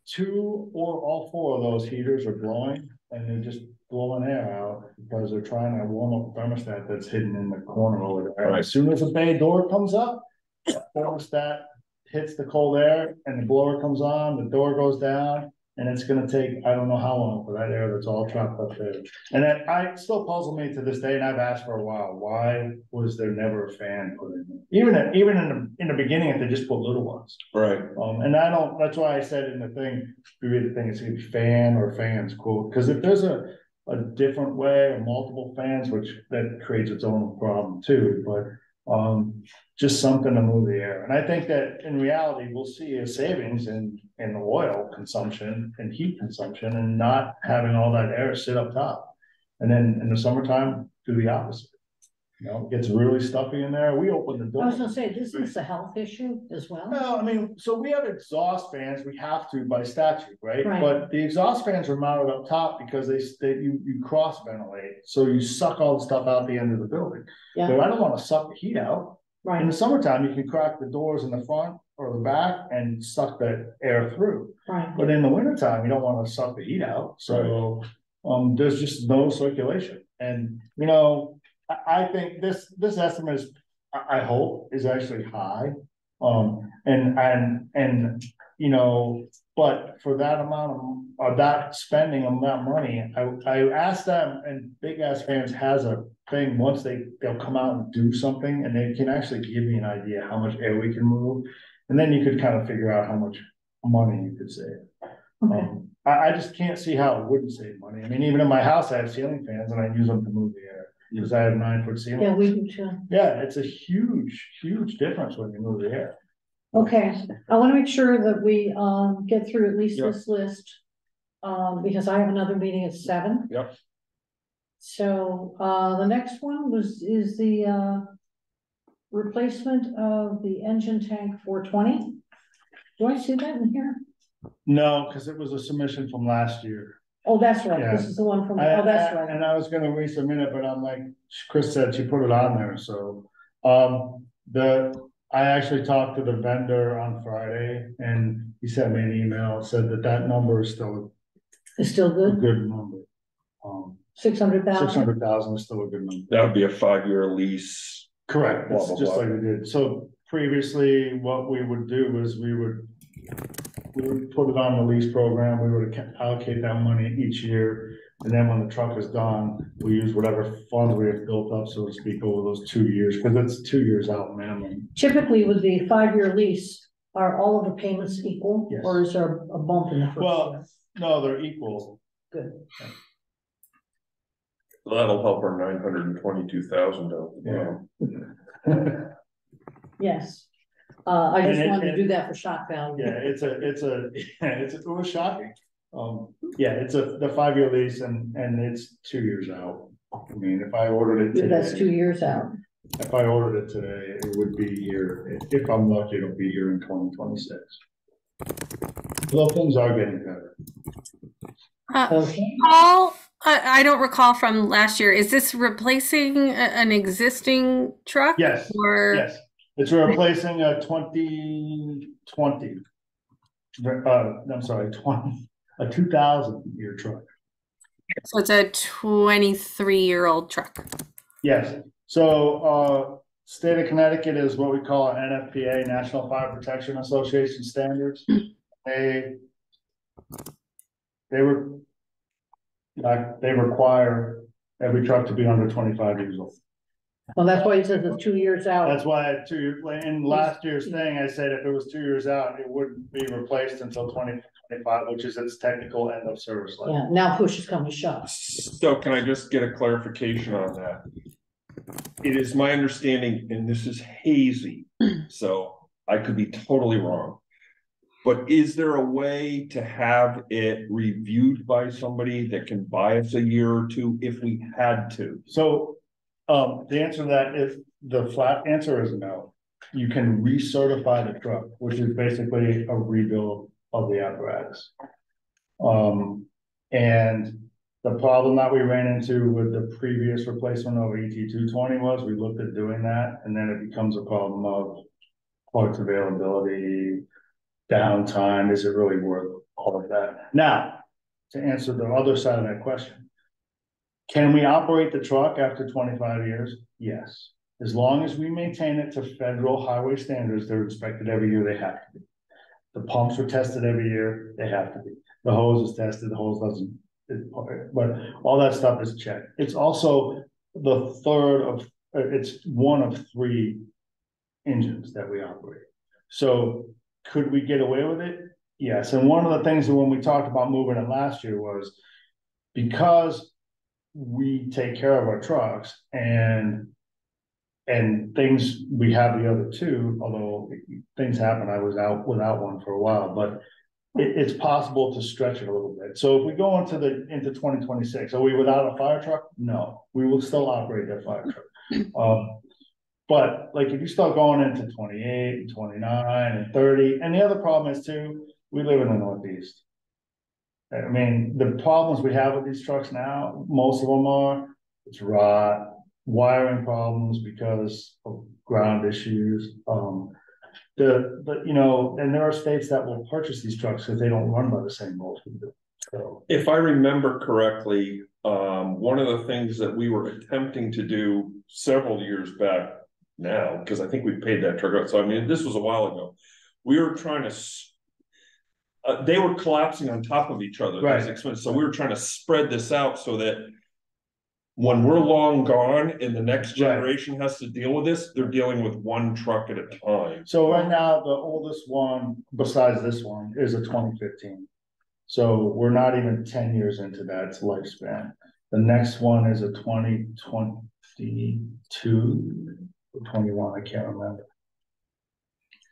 2 or all 4 of those heaters are blowing, and they're just blowing air out because they're trying to warm up the thermostat that's hidden in the corner over there. Right. As soon as the bay door comes up, the thermostat hits the cold air and the blower comes on, the door goes down, and it's gonna take, I don't know how long for that air that's all trapped up there. And that, I still puzzle me to this day, and I've asked for a while, why was there never a fan put in? Even in the beginning, if they just put little ones. Right. And I don't, that's why I said in the thing, if you read the thing, it's gonna be fan or fans quote, because if there's a different way or multiple fans, which that creates its own problem too, but just something to move the air. And I think that in reality, we'll see a savings in the oil consumption and heat consumption and not having all that air sit up top. And then in the summertime, do the opposite. You know, it gets really stuffy in there. We open the door. I was gonna say, this is a health issue as well. Well, I mean, so we have exhaust fans, we have to by statute, right? Right. But the exhaust fans are mounted up top because you cross ventilate, so you suck all the stuff out the end of the building. Yeah. But I don't want to suck the heat out. In Right, the summertime, you can crack the doors in the front or the back and suck that air through. right. But in the wintertime, you don't want to suck the heat out, so there's just no circulation. And you know, I think this estimate is, I hope, is actually high. And you know, but for that amount of that spending of that money, I asked them, and Big Ass Fans has a thing, once they'll come out and do something, and they can actually give me an idea how much air we can move, and then you could kind of figure out how much money you could save. Okay. I just can't see how it wouldn't save money. I mean, even in my house, I have ceiling fans and I use them to move the air because I have 9-foot ceilings. Yeah, we do too. Yeah, it's a huge difference when you move the air. Okay, I wanna make sure that we, get through at least Yep. this list. Because I have another meeting at 7. Yep. So, the next one is the, replacement of the engine tank 420. Do I see that in here? No, because it was a submission from last year. Oh, that's right, Yeah. this is the one from, oh, that's right. And I was gonna resubmit it, but I'm like, Chris said she put it on there, so. I actually talked to the vendor on Friday and he sent me an email, said that number is still It's still a good, good number. 600,000. 600,000 is still a good number. That would be a 5-year lease. Correct, Blah, it's blah, just blah. like we did. So previously, what we would do is we would put it on the lease program, we would allocate that money each year. And then when the truck is gone, we use whatever funds we have built up, so to speak, over those 2 years, because it's 2 years out minimum. Typically with the 5-year lease, are all of the payments equal? Yes. Or is there a bump in the first Well, year? no, they're equal. Good. That'll help our 922,000 out. Yeah. Yes. I just And it- wanted to do that for shock value. Yeah, it was shocking. Yeah, it's the 5-year lease and it's 2 years out. I mean, if I ordered it today. That's 2 years out. If I ordered it today, it would be here, if I'm lucky, it'll be here in 2026. Well, things are getting better. Okay. Paul, I don't recall from last year. Is this replacing an existing truck? Yes, Or yes, it's replacing a 2020. I'm sorry, a 2000 year truck. so it's a 23-year-old truck. Yes, so state of Connecticut is what we call an NFPA, National Fire Protection Association standards. They require every truck to be under 25 years old. Well, that's why he says it's 2 years out. That's why in last year's thing, I said if it was 2 years out, it wouldn't be replaced until 2025, which is its technical end of service life. Yeah, now push is coming to shove. So can I just get a clarification on that? It is my understanding, and this is hazy, so I could be totally wrong. But is there a way to have it reviewed by somebody that can buy us a year or two if we had to? So the answer to that is, the flat answer is no. You can recertify the truck, which is basically a rebuild of the apparatus. And The problem that we ran into with the previous replacement of ET220 was we looked at doing that, and then it becomes a problem of parts availability, downtime. Is it really worth all of that? Now, to answer the other side of that question, can we operate the truck after 25 years? Yes. As long as we maintain it to federal highway standards, they're inspected every year, they have to be. The pumps are tested every year, they have to be. The hose is tested, the hose doesn't, but all that stuff is checked. It's also it's one of 3 engines that we operate. So could we get away with it? Yes. And one of the things that when we talked about moving it last year was because we take care of our trucks and things, we have the other 2, although things happen. I was out without one for a while, but it's possible to stretch it a little bit. So if we go into 2026, are we without a fire truck? No, we will still operate that fire truck. But like if you start going into 28 and 29 and 30, and the other problem is too, we live in the Northeast. I mean, the problems we have with these trucks now, most of them are, it's rot, wiring problems because of ground issues. You know, and there are states that will purchase these trucks because they don't run by the same rules we do. So if I remember correctly, one of the things that we were attempting to do several years back now, because I think we paid that truck out. So, I mean, this was a while ago. We were trying to, they were collapsing on top of each other. Right. So we were trying to spread this out so that when we're long gone and the next generation has to deal with this, they're dealing with one truck at a time. So right now, the oldest one besides this one is a 2015. So we're not even 10 years into that lifespan. The next one is a 2022 or 21, I can't remember.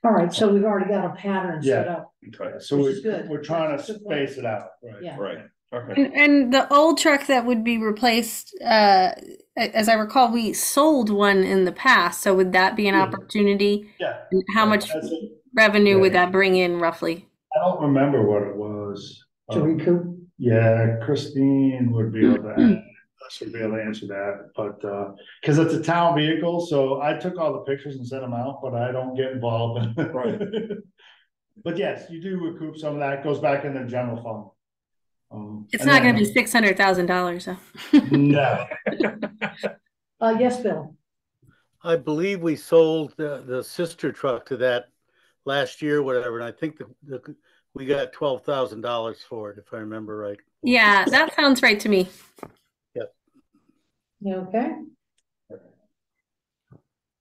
All right, so we've already got a pattern set up. Okay. So Which is good. we're trying to That's a good space it out. Right. Yeah. Right. Okay. And the old truck that would be replaced, as I recall, we sold one in the past. So would that be an opportunity? Yeah. And how much revenue would that bring in roughly? I don't remember what it was. To recoup? Yeah, Christine would be able to answer that, but because it's a town vehicle, so I took all the pictures and sent them out, but I don't get involved in it. Right. But yes, you do recoup some of that, goes back in the general fund. It's not going to be $600,000 though. No. Yes, Bill. I believe we sold the sister truck to that last year, whatever, and I think we got $12,000 for it, if I remember right. Yeah, that sounds right to me. Yep. Okay.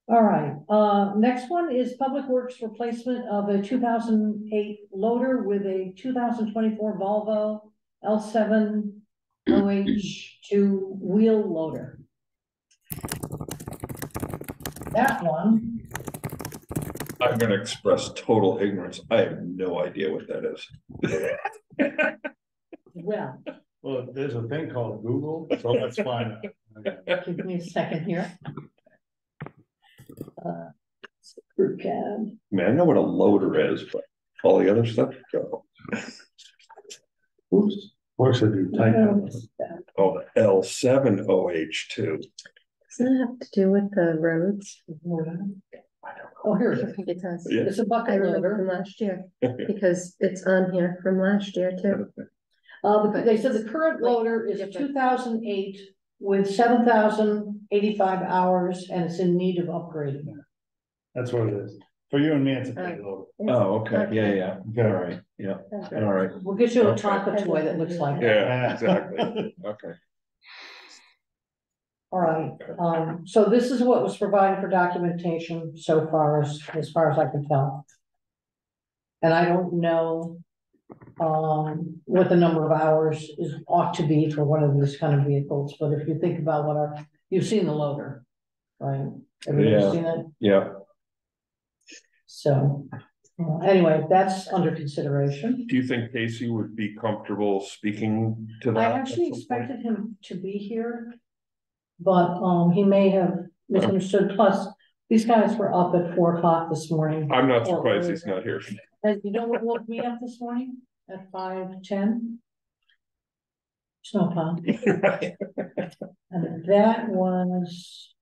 All right. Next one is Public Works replacement of a 2008 loader with a 2024 Volvo L7 OH2 wheel loader. That one. I'm going to express total ignorance. I have no idea what that is. Well, there's a thing called Google, so let's find out. Give me a second here. Crew cab. Man, I know what a loader is, but all the other stuff, go. Oops. Works if you type that. Oh, the L7 OH2. Doesn't it have to do with the roads? Oh, here it is. I think it does. Yeah. It's a I bucket remember loader. from last year because it's on here from last year too. They said the current loader is a 2008 with 7,085 hours and it's in need of upgrading. That's what it is. For you and me, it's a big loader. Oh, okay. Yeah. All right. Yeah. All right. We'll get you a Okay. Tonka toy that looks like that. Yeah, exactly. Okay. All right, so this is what was provided for documentation so far as far as I can tell. And I don't know what the number of hours ought to be for one of these kind of vehicles, but if you think about what you've seen the loader, right? Everybody's seen it? Yeah. So, anyway, that's under consideration. Do you think Casey would be comfortable speaking to that? I actually expected him to be here, but he may have misunderstood. Plus, these guys were up at 4 o'clock this morning. I'm not surprised he's not here. And you know what woke me up this morning at 5:10? snow plow. Right. And that was,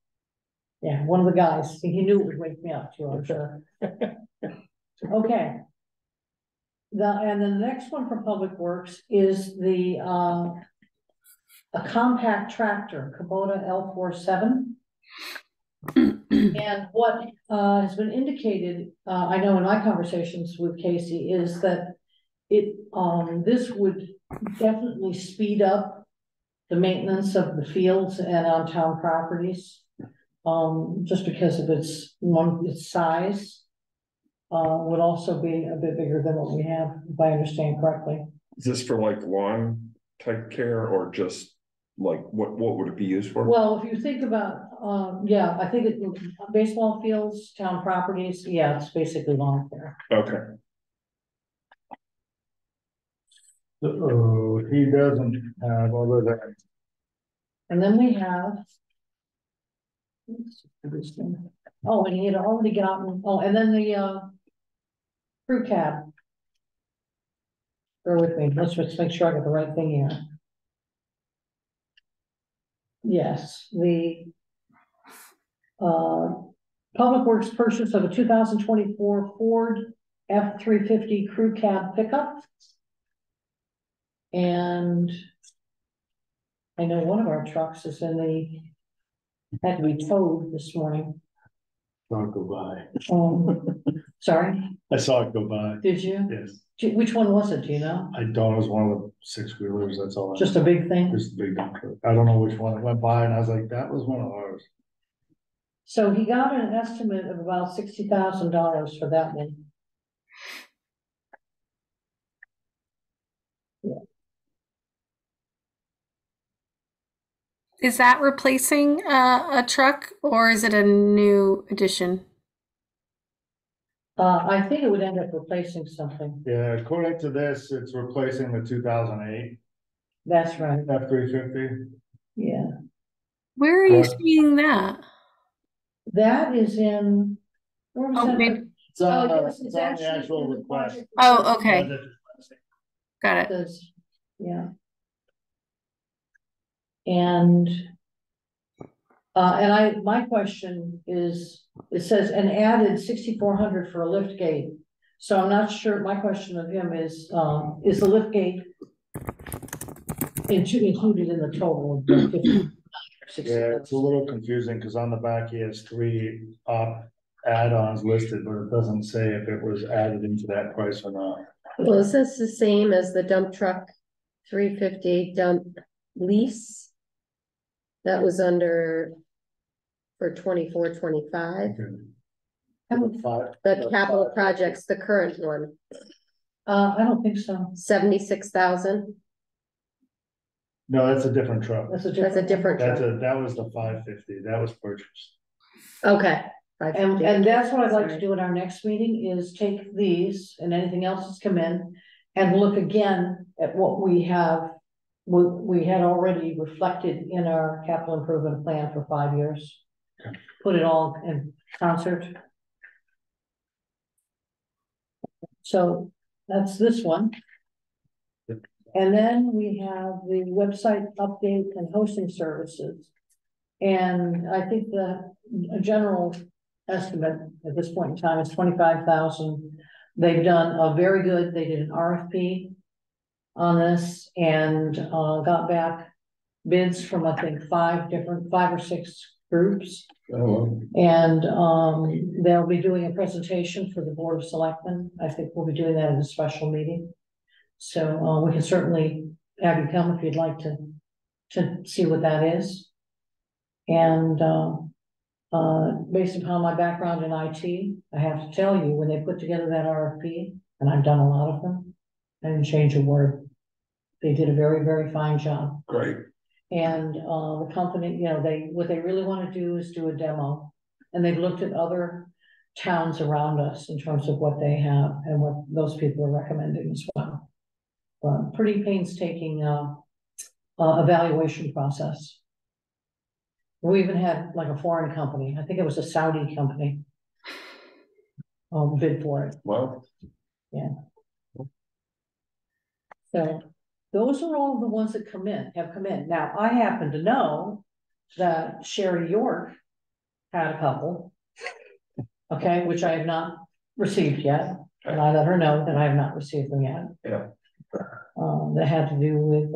yeah, one of the guys, he knew it would wake me up too, I'm sure. Okay. And then the next one for Public Works is the, a compact tractor, Kubota L47. And what has been indicated, I know in my conversations with Casey, is that it, this would definitely speed up the maintenance of the fields and on town properties. Just because of its size, would also be a bit bigger than what we have, if I understand correctly. Is this for like lawn type care or just like what would it be used for? Well, if you think about, yeah, I think baseball fields, town properties, yeah, it's basically lawn care. Okay. So he doesn't have all of that. And then we have. Oh, and he had already gotten, and then the crew cab. Bear with me, let's just make sure I got the right thing here. Yes, the Public Works purchase of a 2024 Ford F-350 crew cab pickup. And I know one of our trucks is had to be towed this morning. Saw it go by. Sorry, I saw it go by. did you? Yes. Which one was it, do you know? I don't, it was one of the 6-wheelers, that's all. Just a big thing? Just a big dump truck. I don't know which one. It went by and I was like, that was one of ours. So he got an estimate of about $60,000 for that one. Yeah. Is that replacing a truck or is it a new addition? I think it would end up replacing something. Yeah, according to this, it's replacing the 2008 That's right. F-350. Yeah. Where are you What? seeing that? That is in. Where was that? Maybe. It's on, yes, it's on the actual in the request. project. Oh, okay. Got it. Does, yeah. And my question is, it says an added 6,400 for a lift gate. So I'm not sure, my question of him is the lift gate included in the total of the 50? Yeah, it's a little confusing because on the back he has 3 add-ons listed, but it doesn't say if it was added into that price or not. Well, is this the same as the dump truck 350 dump lease? That was under for 24-25. The capital projects, the current one, I don't think so. 76,000. No, that's a different truck. That's a different truck. That was the 550. That was purchased. Okay. And that's what I'd like to do at our next meeting is take these and anything else that's come in and look again at what we have. We had already reflected in our capital improvement plan for 5 years. Okay. Put it all in concert. So that's this one. And then we have the website update and hosting services. And I think the general estimate at this point in time is 25,000. They've done a very good, they did an RFP on this and got back bids from I think 5 or 6 groups. Oh. And they'll be doing a presentation for the Board of Selectmen. I think we'll be doing that in a special meeting. So we can certainly have you come if you'd like to see what that is. And based upon my background in IT, I have to tell you, when they put together that RFP, and I've done a lot of them, I didn't change a word. They did a very, very fine job. Great. And the company, you know, what they really want to do is do a demo. And they've looked at other towns around us in terms of what they have and what those people are recommending as well. Pretty painstaking evaluation process. We even had like a foreign company, I think it was a Saudi company, bid for it. Well, Yeah. So those are all the ones that have come in. Now, I happen to know that Sherry York had a couple. Okay, which I have not received yet, and I let her know that I have not received them yet. Yeah. That had to do with,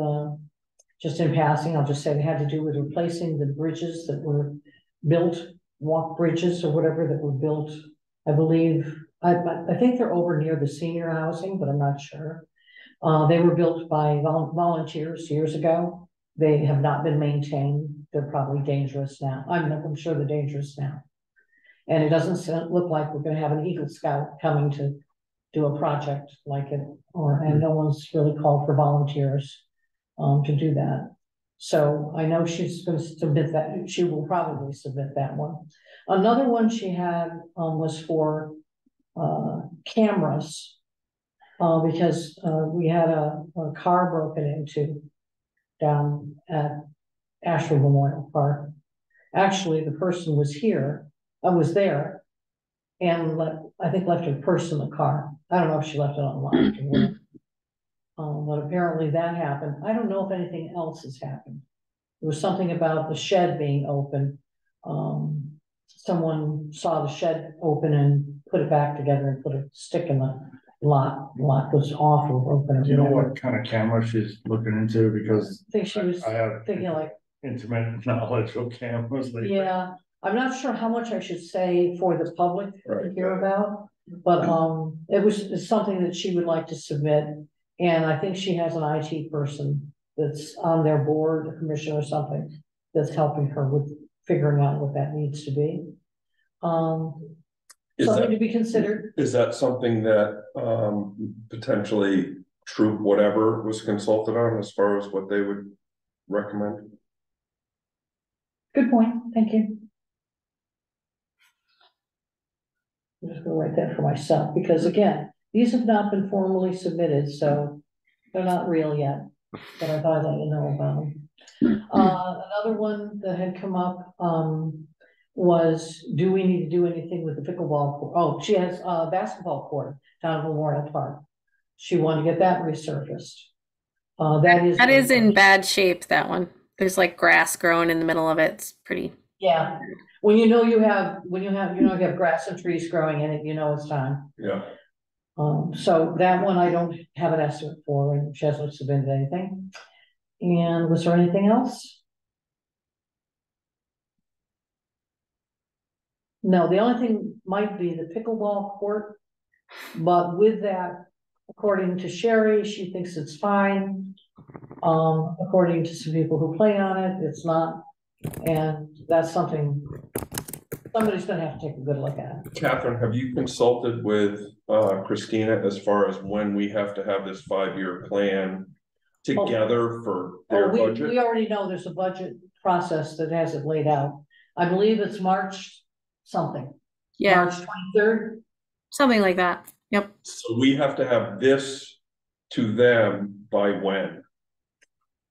just in passing, I'll just say they had to do with replacing the bridges that were built, walk bridges or whatever that were built. I believe, I think they're over near the senior housing, but I'm not sure. They were built by volunteers years ago. They have not been maintained. They're probably dangerous now. I'm sure they're dangerous now. And it doesn't look like we're gonna have an Eagle Scout coming to do a project like it, and no one's really called for volunteers to do that. So I know she's gonna submit that, she will probably submit that one. Another one she had was for cameras, because we had a car broken into down at Ashford Memorial Park. Actually, the person was here, I was there, and I think left her purse in the car. I don't know if she left it online or where. But apparently that happened. I don't know if anything else has happened. There was something about the shed being open. Someone saw the shed open and put it back together and put a stick in the lock. The lock was off or open. Do you know what kind of camera she's looking into? Because I think she was I have thinking like, intermittent knowledge of cameras lately. yeah, I'm not sure how much I should say for the public to hear about, but it's something that she would like to submit. And I think she has an IT person that's on their board, a commissioner or something, that's helping her with figuring out what that needs to be. Something to be considered. Is that something that potentially Troop whatever was consulted on as far as what they would recommend? Good point, thank you. I'm just gonna write that for myself, because again, these have not been formally submitted, so they're not real yet, but I thought I'd let you know about them. Another one that had come up, was, do we need to do anything with the pickleball court? Oh, she has a basketball court down at Memorial Park. She wanted to get that resurfaced. That is in bad shape, that one. There's like grass growing in the middle of it. It's pretty. Yeah, when you have grass and trees growing in it, you know it's time. Yeah. So that one I don't have an estimate for, and she hasn't submitted anything. And was there anything else? No, the only thing might be the pickleball court, but with that, according to Sherry, she thinks it's fine. According to some people who play on it, it's not. And that's something somebody's gonna have to take a good look at. Catherine, have you consulted with Christina as far as when we have to have this 5-year plan together for their budget? We already know there's a budget process that has it laid out. I believe it's March something. Yeah. March 23rd. Something like that. Yep. So we have to have this to them by when?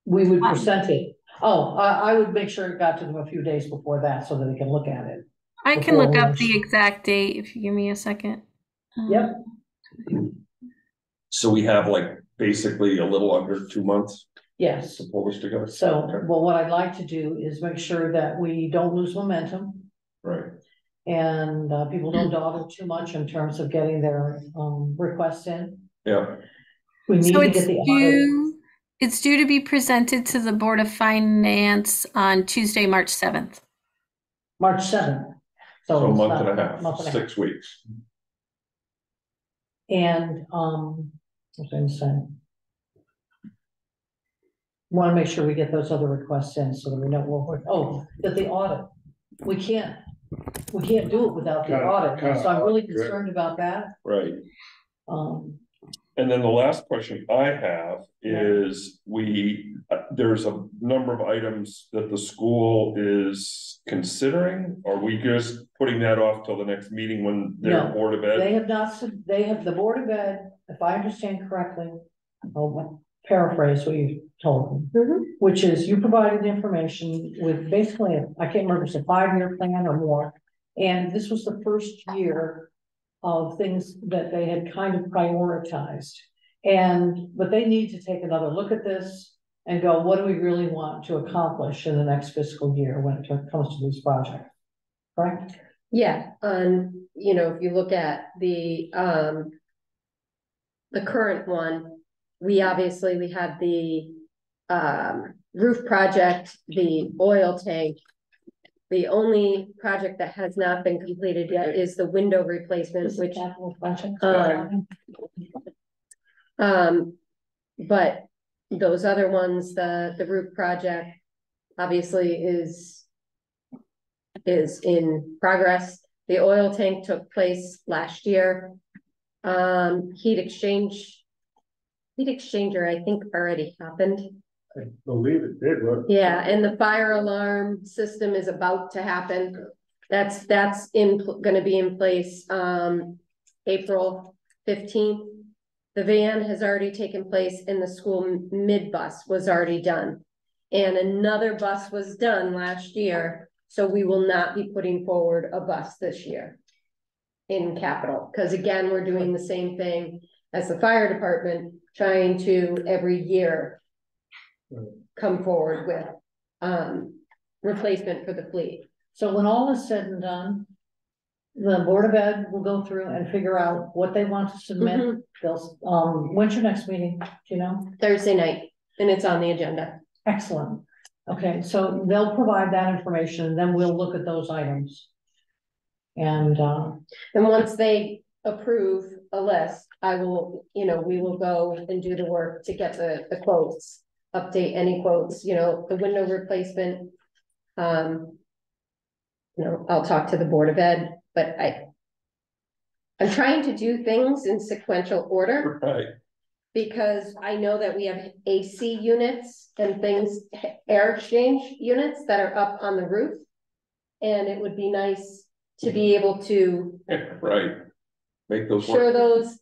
We would present it. Oh, I would make sure it got to them a few days before that so that they can look at it. I can look up the exact date if you give me a second. Yep. So we have like basically a little under 2 months. Yes. To pull this together. So, okay. Well, what I'd like to do is make sure that we don't lose momentum. Right. And people don't dawdle too much in terms of getting their requests in. Yeah. We need to get the audit. It's due to be presented to the Board of Finance on Tuesday, March 7th. March 7th. So a month and a half, 6 weeks. And what was I going to say? Want to make sure we get those other requests in so that we know that the audit. We can't do it without the audit. So I'm really concerned about that. Right. And then the last question I have is there's a number of items that the school is considering. Are we just putting that off till the next meeting when their Board of Ed? They have not, the Board of Ed, if I understand correctly, I'll paraphrase what you told them, which is you provided the information with basically, I can't remember if it's a 5-year plan or more. And this was the first year of things that they had kind of prioritized. But they need to take another look at this and go, what do we really want to accomplish in the next fiscal year when it comes to these projects? Correct? Yeah, you know, if you look at the current one, we have the roof project, the oil tank. The only project that has not been completed yet is the window replacement, which but those other ones, the roof project obviously is in progress. The oil tank took place last year. Heat exchanger, I think already happened. I believe it did, right? Yeah, and the fire alarm system is about to happen. That's gonna be in place, April 15th. The van has already taken place and the school mid bus was already done. And another bus was done last year, so we will not be putting forward a bus this year in capital, because again, we're doing the same thing as the fire department, trying to every year come forward with replacement for the fleet. So when all is said and done, the Board of Ed will go through and figure out what they want to submit. They'll, when's your next meeting? Do you know? Thursday night, and it's on the agenda. Excellent. Okay, so they'll provide that information, and then we'll look at those items. And once they approve a list, I will, you know, we will go and do the work to get the quotes, update any quotes, you know, the window replacement. You know, I'll talk to the Board of Ed, but I'm trying to do things in sequential order. Right. Because I know that we have AC units and things, air exchange units that are up on the roof. And it would be nice to be able to Right. Make those shore work. those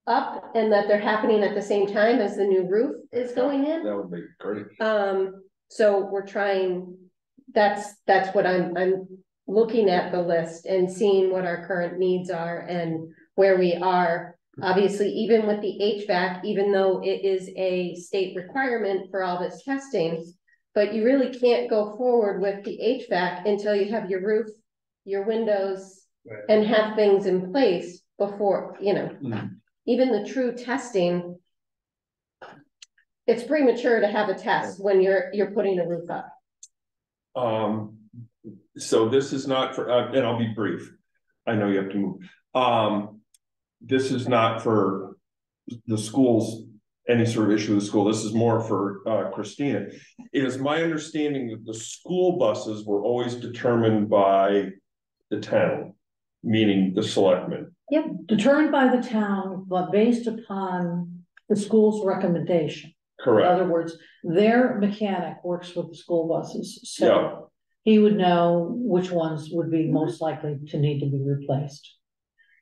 up and that they're happening at the same time as the new roof is going in. That would be great. So we're trying, that's what I'm looking at the list and seeing what our current needs are and where we are. Obviously, even with the HVAC, even though it is a state requirement for all this testing, but you really can't go forward with the HVAC until you have your roof, your windows, Right. and have things in place before, you know, even the true testing. It's premature to have a test when you're putting a roof up. So this is not for, and I'll be brief. I know you have to move. This is not for the schools, any sort of issue with the school. This is more for Christina. It is my understanding that the school buses were always determined by the town, meaning the selectmen. yep, determined by the town, but based upon the school's recommendation. In Correct. other words, their mechanic works with the school buses, Yeah. so he would know which ones would be most likely to need to be replaced.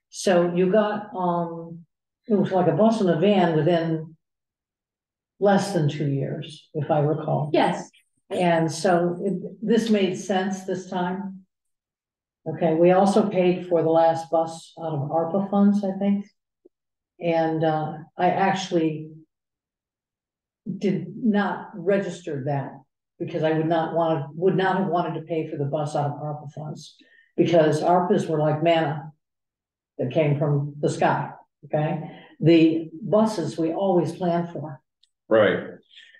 So you got, it was like a bus and a van within less than 2 years, if I recall. Yes. And so this made sense this time. Okay, we also paid for the last bus out of ARPA funds, I think. And I actually did not register that because I would not have wanted to pay for the bus out of ARPA funds, because ARPAs were like manna that came from the sky. Okay, the buses we always plan for. Right.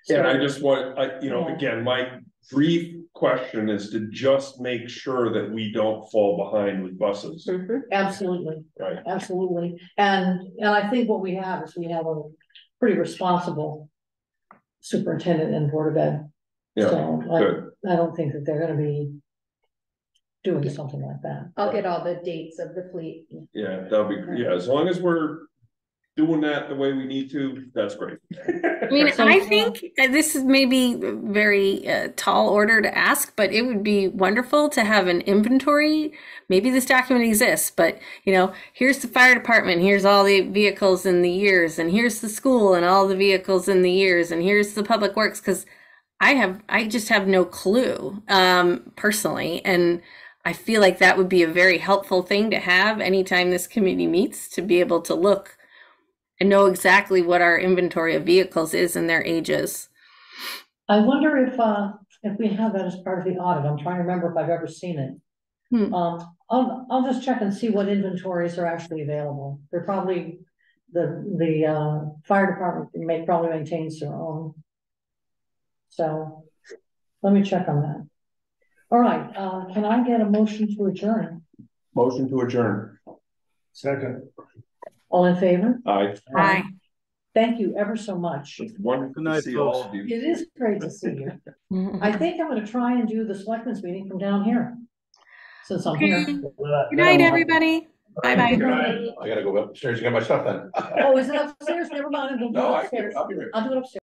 So, And I just want, Yeah. again, my brief question is to just make sure that we don't fall behind with buses. absolutely, Right. absolutely. And I think what we have is we have a pretty responsible superintendent and Board of Ed. Yeah, So good. I don't think that they're gonna be doing something like that. I'll get all the dates of the fleet. Yeah, that'll be, yeah, as long as we're doing that the way we need to, that's great. I mean, So, I think this is maybe very tall order to ask, but it would be wonderful to have an inventory. Maybe this document exists, but you know, here's the fire department, here's all the vehicles in the years, and here's the school and all the vehicles in the years, and here's the public works, because I just have no clue personally, and I feel like that would be a very helpful thing to have anytime this committee meets, to be able to look and know exactly what our inventory of vehicles is and their ages. I wonder if we have that as part of the audit. I'm trying to remember if I've ever seen it. I'll just check and see what inventories are actually available. They're probably, the fire department probably maintains their own. So let me check on that. All right, can I get a motion to adjourn? Motion to adjourn. Second. All in favor? Aye. Aye. Thank you ever so much. It's wonderful Good to night, see folks. all of you. It is great to see you. I think I'm gonna try and do the selectmen's meeting from down here. Since I'm here. Okay. Good night, everybody. Bye-bye. I gotta go upstairs and get my stuff then. Oh, is it upstairs? Never mind. I'll do it No, upstairs. I'll be right. I'll do it upstairs.